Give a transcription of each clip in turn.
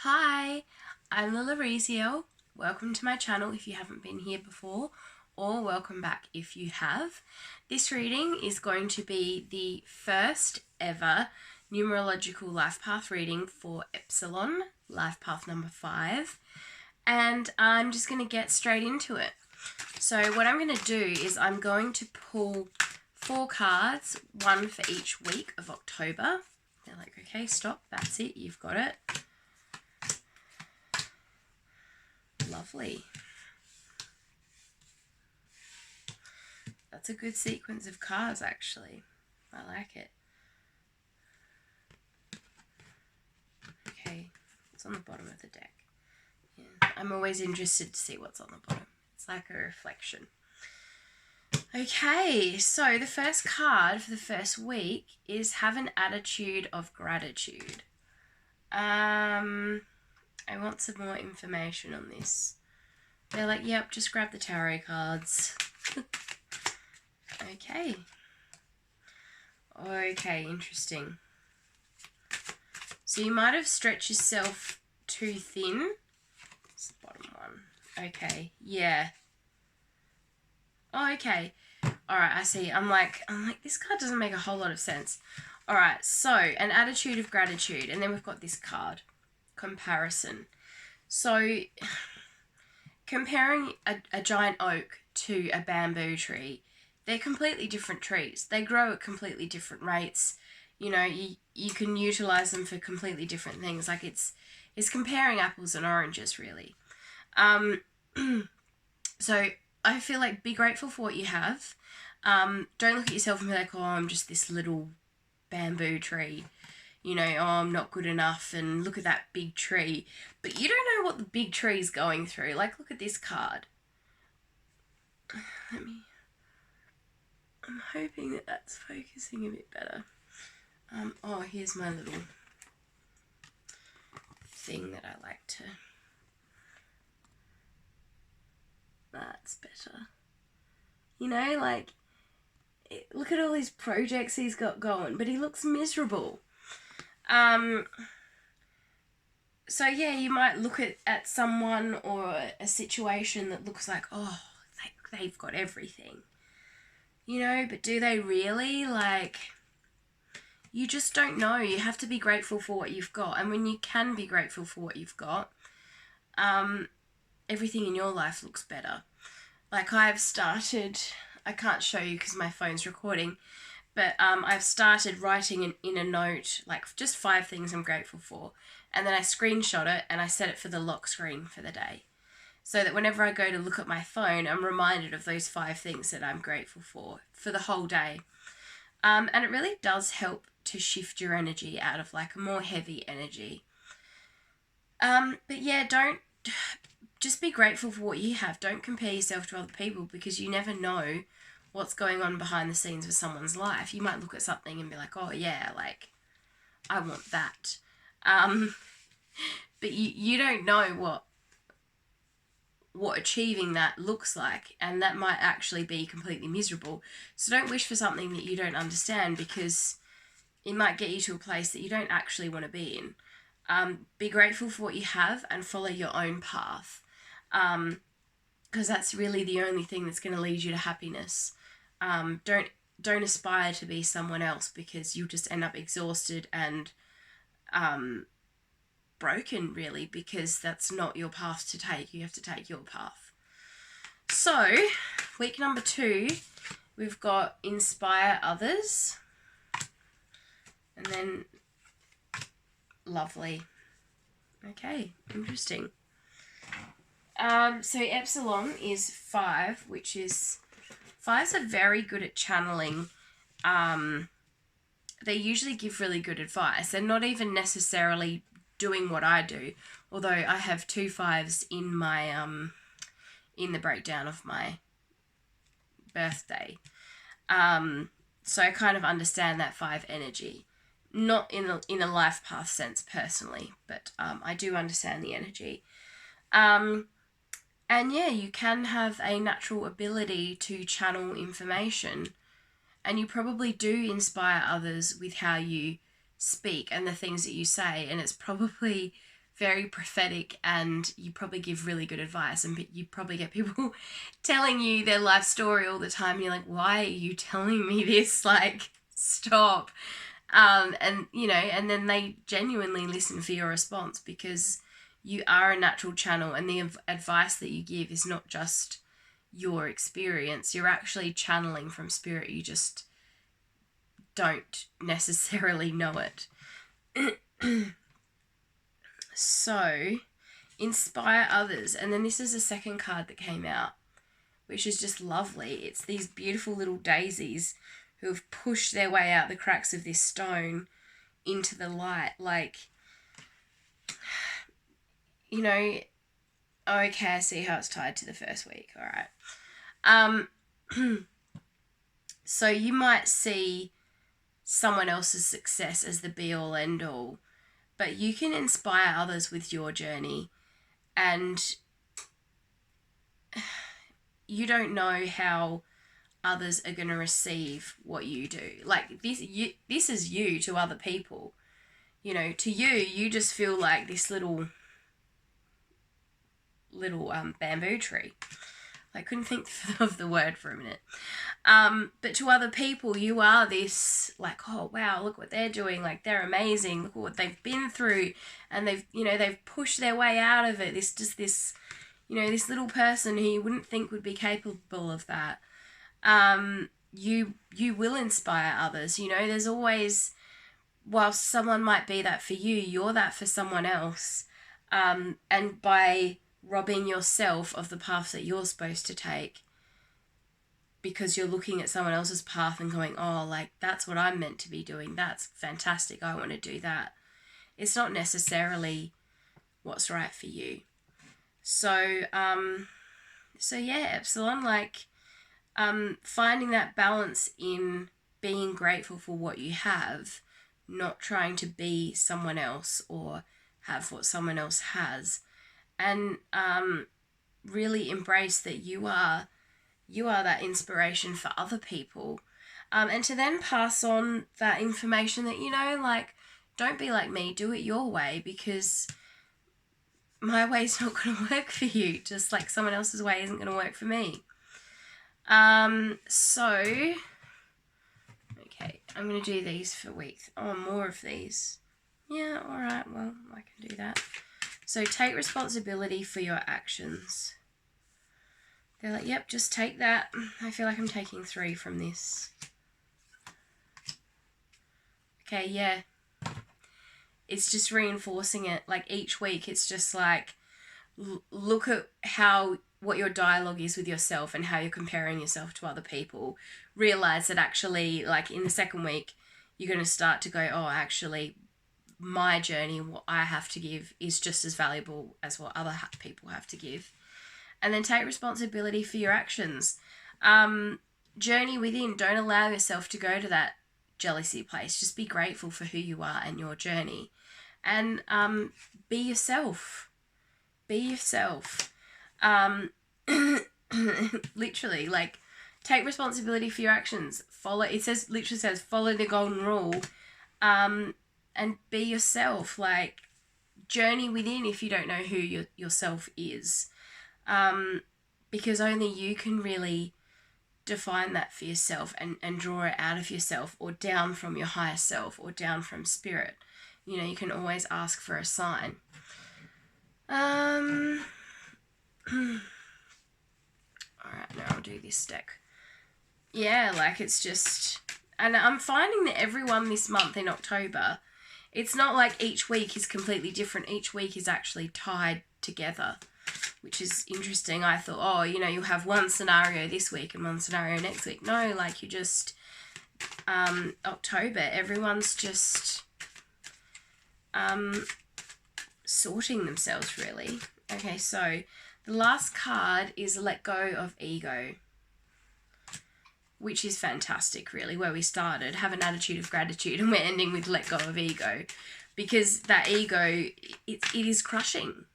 Hi, I'm Lilarhixiel. Welcome to my channel if you haven't been here before, or welcome back if you have. This reading is going to be the first ever numerological life path reading for Epsilon, life path number 5, and I'm just going to get straight into it. So what I'm going to do is I'm going to pull 4 cards, one for each week of October. They're like, okay, stop, that's it, you've got it. Lovely. That's a good sequence of cards, actually. I like it. Okay, what's on the bottom of the deck? Yeah, I'm always interested to see what's on the bottom. It's like a reflection. Okay, so the first card for the first week is have an attitude of gratitude. I want some more information on this. They're like, yep, just grab the tarot cards. Okay. Okay, interesting. So you might have stretched yourself too thin. It's the bottom one. Okay, yeah. Oh, okay. Alright, I see. I'm like, this card doesn't make a whole lot of sense. Alright, so an attitude of gratitude. And then we've got this card. Comparison. So comparing a giant oak to a bamboo tree, they're completely different trees. They grow at completely different rates. You know, you can utilize them for completely different things. Like it's comparing apples and oranges, really. So I feel like be grateful for what you have. Don't look at yourself and be like, oh, I'm just this little bamboo tree. You know, oh, I'm not good enough, and look at that big tree. But you don't know what the big tree's going through. Like, look at this card. I'm hoping that that's focusing a bit better. Oh, here's my little thing that I like to... That's better. You know, like, look at all these projects he's got going, but he looks miserable. So yeah, you might look at someone or a situation that looks like, oh, they've got everything. You know, but do they really? Like, you just don't know. You have to be grateful for what you've got. And when you can be grateful for what you've got, everything in your life looks better. Like I've started, I can't show you because my phone's recording, but I've started writing in a note, like just 5 things I'm grateful for. And then I screenshot it and I set it for the lock screen for the day. So that whenever I go to look at my phone, I'm reminded of those 5 things that I'm grateful for the whole day. And it really does help to shift your energy out of like a more heavy energy. But yeah, just be grateful for what you have. Don't compare yourself to other people because you never know what's going on behind the scenes of someone's life. You might look at something and be like, oh yeah, like, I want that. But you don't know what achieving that looks like, and that might actually be completely miserable. So don't wish for something that you don't understand because it might get you to a place that you don't actually want to be in. Be grateful for what you have and follow your own path, because that's really the only thing that's going to lead you to happiness. Don't aspire to be someone else because you'll just end up exhausted and broken, really, because that's not your path to take. You have to take your path. So, week number 2, we've got inspire others. And then lovely. Okay, interesting. So Epsilon is 5, which is... 5s are very good at channeling. They usually give really good advice. They're not even necessarily doing what I do, although I have 2 5s in my in the breakdown of my birthday. So I kind of understand that 5 energy, not in a life path sense personally, but I do understand the energy. And yeah, you can have a natural ability to channel information, and you probably do inspire others with how you speak and the things that you say, and it's probably very prophetic, and you probably give really good advice, and you probably get people telling you their life story all the time, and you're like, why are you telling me this? Like, stop. And, you know, and then they genuinely listen for your response, because you are a natural channel, and the advice that you give is not just your experience. You're actually channeling from spirit. You just don't necessarily know it. So, inspire others. And then this is the second card that came out, which is just lovely. It's these beautiful little daisies who have pushed their way out the cracks of this stone into the light. Like, you know, okay, I see how it's tied to the first week. All right. So you might see someone else's success as the be-all, end-all, but you can inspire others with your journey, and you don't know how others are going to receive what you do. Like, this is you to other people. You know, to you, you just feel like this little bamboo tree. I couldn't think of the word for a minute. But to other people, you are this, like, oh, wow, look what they're doing. Like, they're amazing. Look what they've been through. And they've pushed their way out of it. This little person who you wouldn't think would be capable of that. You will inspire others. You know, there's always, whilst someone might be that for you, you're that for someone else. And by robbing yourself of the path that you're supposed to take, because you're looking at someone else's path and going, oh, like, that's what I'm meant to be doing. That's fantastic. I want to do that. It's not necessarily what's right for you. So yeah, Epsilon, like, finding that balance in being grateful for what you have, not trying to be someone else or have what someone else has, and really embrace that you are that inspiration for other people, and to then pass on that information that, you know, like, don't be like me, do it your way, because my way's not going to work for you, just like someone else's way isn't going to work for me. So, okay, I'm going to do these for weeks. Oh, more of these. Yeah, alright, well, I can do that. So, take responsibility for your actions. They're like, yep, just take that. I feel like I'm taking 3 from this. Okay, yeah. It's just reinforcing it. Like, each week, it's just like, look at what your dialogue is with yourself and how you're comparing yourself to other people. Realize that actually, like, in the second week, you're going to start to go, oh, actually, my journey, what I have to give is just as valuable as what other people have to give. And then take responsibility for your actions. Journey within. Don't allow yourself to go to that jealousy place. Just be grateful for who you are and your journey. And be yourself. Be yourself. Literally, like, take responsibility for your actions. Literally says, follow the golden rule. And be yourself. Like, journey within if you don't know who yourself is. Because only you can really define that for yourself and draw it out of yourself, or down from your higher self, or down from spirit. You know, you can always ask for a sign. Alright, now I'll do this deck. Yeah, like, it's just... And I'm finding that everyone this month in October, it's not like each week is completely different. Each week is actually tied together, which is interesting. I thought, oh, you know, you'll have one scenario this week and one scenario next week. No, like, you just, October, everyone's just sorting themselves, really. Okay, so the last card is Let Go of Ego, which is fantastic, really, where we started. Have an attitude of gratitude, and we're ending with Let Go of Ego, because that ego, it is crushing.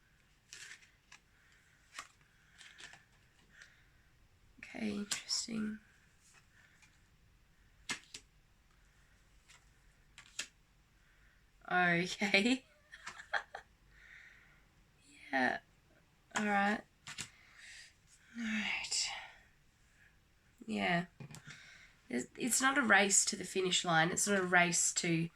Okay, interesting. Okay. Yeah. Alright. Alright. Yeah. It's not a race to the finish line. It's not a race to,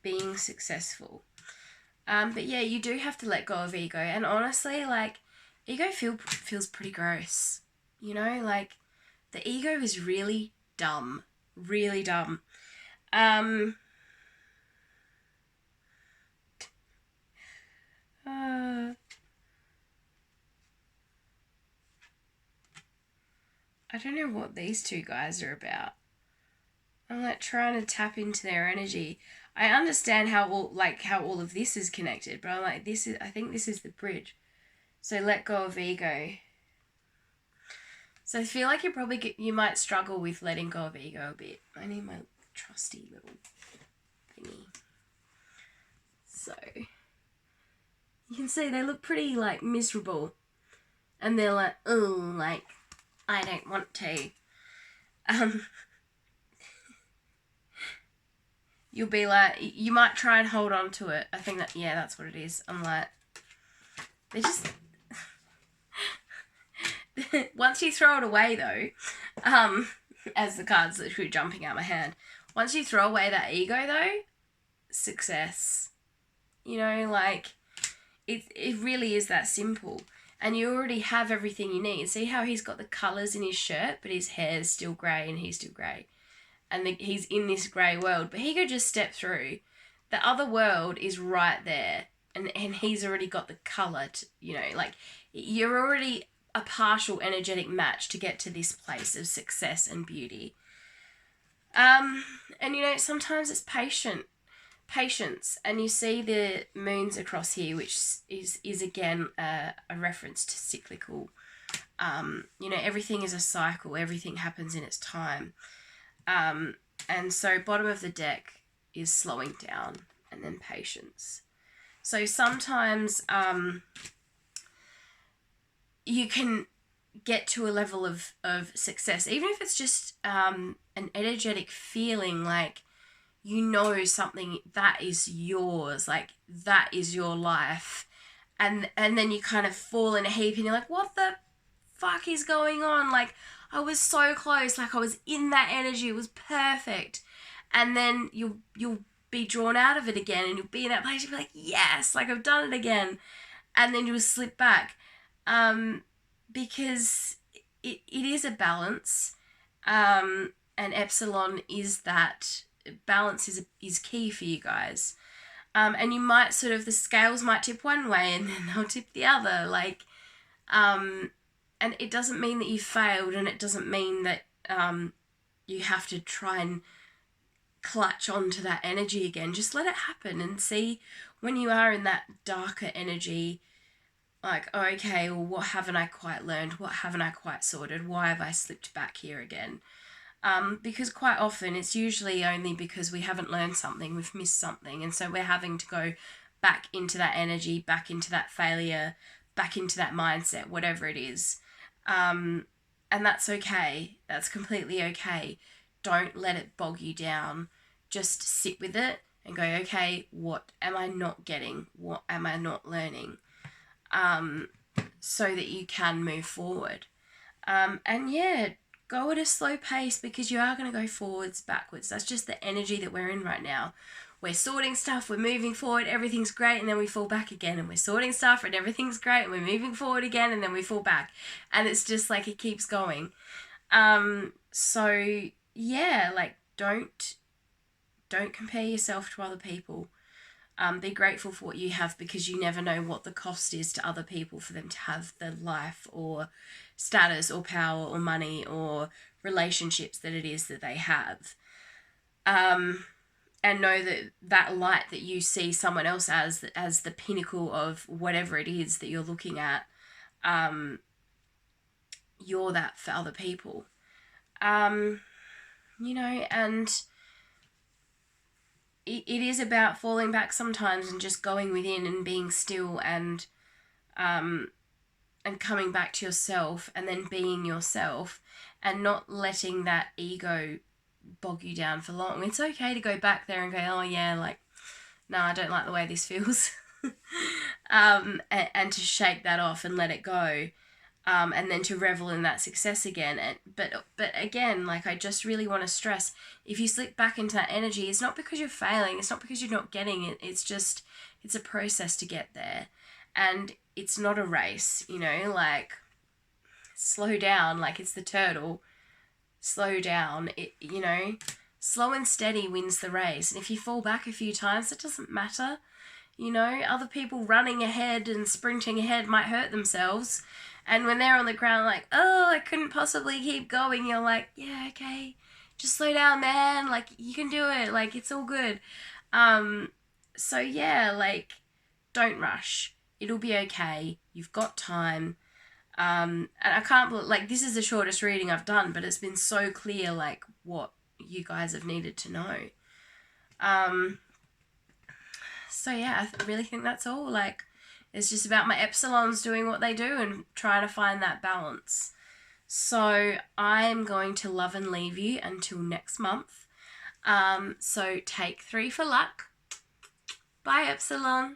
being successful. But yeah, you do have to let go of ego. And honestly, like, ego feels pretty gross. Like, the ego is really dumb. Really dumb. I don't know what these two guys are about. I'm like trying to tap into their energy. I understand how all of this is connected, but I'm like, I think this is the bridge. So let go of ego. So I feel like you might struggle with letting go of ego a bit. I need my trusty little thingy. So you can see they look pretty like miserable, and they're like, oh, like I don't want to. You'll be like, you might try and hold on to it. I think that's what it is. I'm like, they just, once you throw it away though, as the card's literally jumping out my hand, once you throw away that ego though, success. Like, it really is that simple. And you already have everything you need. See how he's got the colours in his shirt, but his hair's still grey and he's still grey. And he's in this grey world. But he could just step through. The other world is right there. And he's already got the colour, like, you're already a partial energetic match to get to this place of success and beauty. And, sometimes it's patience. And you see the moons across here, which is again a reference to cyclical. Everything is a cycle. Everything happens in its time. And so bottom of the deck is slowing down, and then patience. So sometimes you can get to a level of success, even if it's just an energetic feeling, like something that is yours, like that is your life, and then you kind of fall in a heap and you're like, what the fuck is going on? Like, I was so close, like I was in that energy, it was perfect. And then you'll be drawn out of it again, and you'll be in that place, you'll be like, yes, like I've done it again. And then you'll slip back. Because it is a balance. And Epsilon is that. Balance is key for you guys. And you might the scales might tip one way and then they'll tip the other. Like, and it doesn't mean that you failed, and it doesn't mean that you have to try and clutch onto that energy again. Just let it happen and see when you are in that darker energy, like, oh, okay, well, what haven't I quite learned? What haven't I quite sorted? Why have I slipped back here again? Because quite often it's usually only because we haven't learned something, we've missed something, and so we're having to go back into that energy, back into that failure, back into that mindset, whatever it is. And that's okay. That's completely okay. Don't let it bog you down. Just sit with it and go, okay, what am I not getting? What am I not learning? So that you can move forward. And yeah, go at a slow pace, because you are going to go forwards, backwards. That's just the energy that we're in right now. We're sorting stuff, we're moving forward, everything's great, and then we fall back again, and we're sorting stuff and everything's great, and we're moving forward again, and then we fall back. And it's just like it keeps going. So yeah, like, don't compare yourself to other people. Be grateful for what you have, because you never know what the cost is to other people for them to have the life or status or power or money or relationships that it is that they have. And know that light that you see someone else as the pinnacle of whatever it is that you're looking at, you're that for other people. And it is about falling back sometimes and just going within and being still and coming back to yourself, and then being yourself, and not letting that ego bog you down for long. It's okay to go back there and go, oh yeah, like, no, I don't like the way this feels. And to shake that off and let it go. And then to revel in that success again. But again, like, I just really want to stress, if you slip back into that energy, it's not because you're failing, it's not because you're not getting it, it's a process to get there. And it's not a race, like, slow down, like it's the turtle. Slow down, slow and steady wins the race. And if you fall back a few times, it doesn't matter. Other people running ahead and sprinting ahead might hurt themselves. And when they're on the ground, like, oh, I couldn't possibly keep going, you're like, yeah, okay, just slow down, man. Like, you can do it. Like, it's all good. So yeah, like, don't rush. It'll be okay. You've got time. And I can't believe, like, this is the shortest reading I've done, but it's been so clear, like, what you guys have needed to know. So yeah, I really think that's all. Like, it's just about my Epsilons doing what they do and trying to find that balance. So I'm going to love and leave you until next month. So take 3 for luck. Bye, Epsilon.